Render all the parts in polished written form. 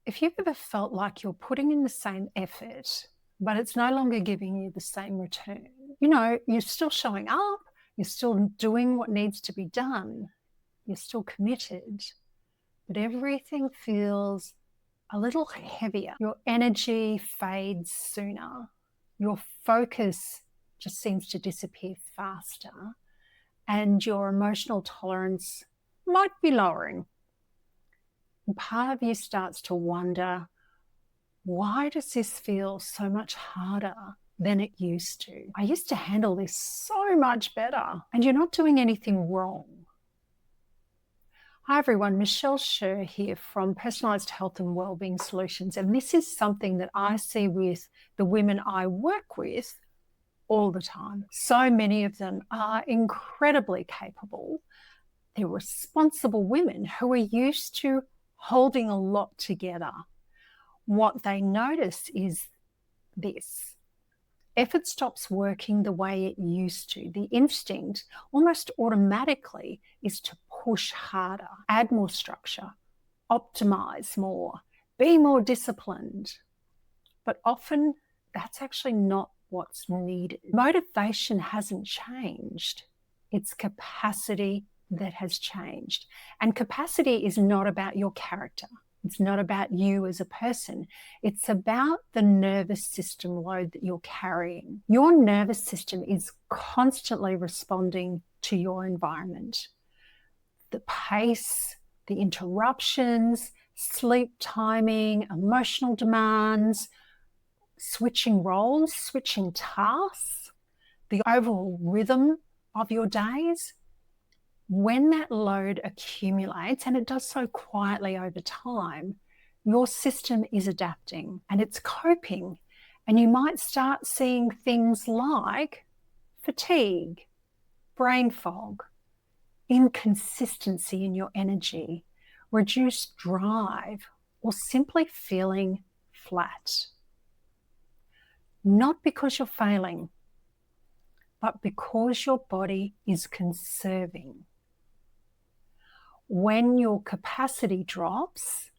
If you've ever felt like you're putting in the same effort, but it's no longer giving you the same return, you're still showing up, you're still doing what needs to be done, you're still committed, but everything feels a little heavier. Your energy fades sooner. Your focus just seems to disappear faster, and your emotional tolerance might be lowering. And part of you starts to wonder, why does this feel so much harder than it used to? I used to handle this so much better, and you're not doing anything wrong. Hi everyone, Michelle Scher here from Personalised Health and Wellbeing Solutions, and this is something that I see with the women I work with all the time. So many of them are incredibly capable. They're responsible women who are used to holding a lot together. What they notice is this: effort stops working the way it used to. The instinct almost automatically is to push harder, add more structure, optimize more, be more disciplined. But often that's actually not what's needed. Motivation hasn't changed. It's capacity that has changed. And capacity is not about your character. It's not about you as a person. It's about the nervous system load that you're carrying. Your nervous system is constantly responding to your environment. The pace, the interruptions, sleep timing, emotional demands, switching roles, switching tasks, the overall rhythm of your days. When that load accumulates, and it does so quietly over time, your system is adapting and it's coping. And you might start seeing things like fatigue, brain fog, inconsistency in your energy, reduced drive, or simply feeling flat. Not because you're failing, but because your body is conserving. When your capacity drops,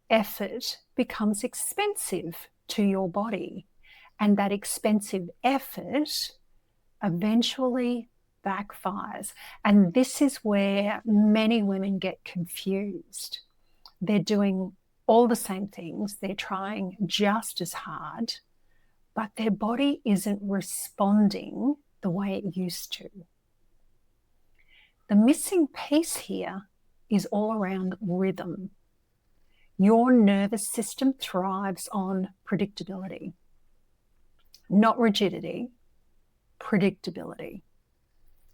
effort becomes expensive to your body, and that expensive effort eventually backfires. And this is where many women get confused. They're doing all the same things, they're trying just as hard, but their body isn't responding the way it used to. The missing piece here is all around rhythm. Your nervous system thrives on predictability, not rigidity, predictability.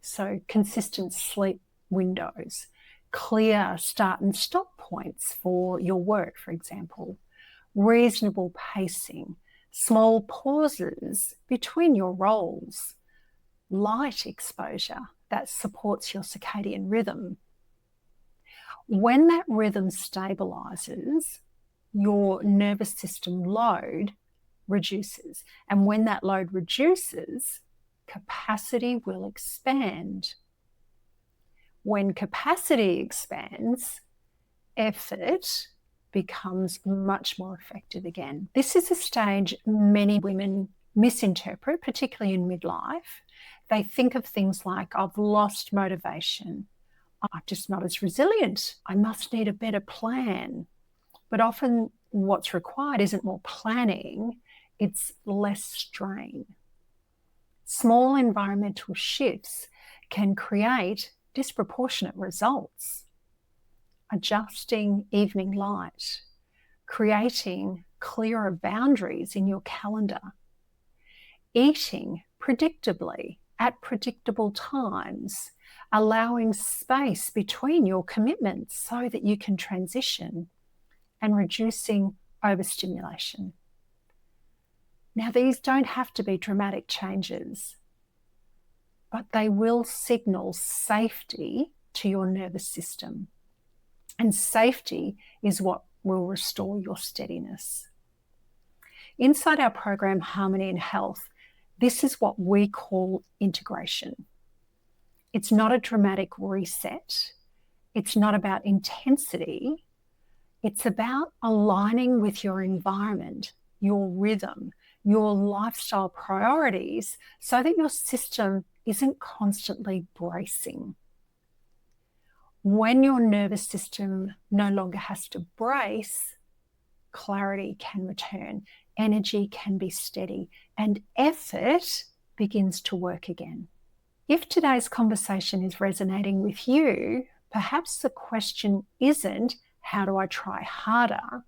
So consistent sleep windows, clear start and stop points for your work, for example, reasonable pacing, small pauses between your roles, light exposure that supports your circadian rhythm. When that rhythm stabilizes, your nervous system load reduces. And when that load reduces, capacity will expand. When capacity expands, effort becomes much more effective again. This is a stage many women misinterpret, particularly in midlife. They think of things like, I've lost motivation, I'm just not as resilient, I must need a better plan. But often what's required isn't more planning, it's less strain. Small environmental shifts can create disproportionate results. Adjusting evening light, creating clearer boundaries in your calendar, eating predictably at predictable times, allowing space between your commitments so that you can transition, and reducing overstimulation. Now, these don't have to be dramatic changes, but they will signal safety to your nervous system. And safety is what will restore your steadiness. Inside our program, Harmony and Health, this is what we call integration. It's not a dramatic reset. It's not about intensity. It's about aligning with your environment, your rhythm, your lifestyle priorities so that your system isn't constantly bracing. When your nervous system no longer has to brace, clarity can return, energy can be steady, and effort begins to work again. If today's conversation is resonating with you, perhaps the question isn't, how do I try harder?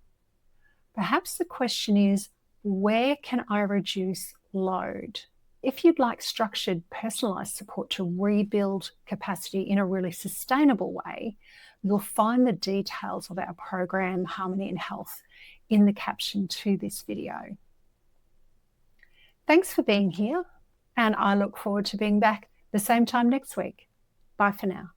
Perhaps the question is, where can I reduce load? If you'd like structured, personalized support to rebuild capacity in a really sustainable way, you'll find the details of our program, Harmony and Health, in the caption to this video. Thanks for being here, and I look forward to being back the same time next week. Bye for now.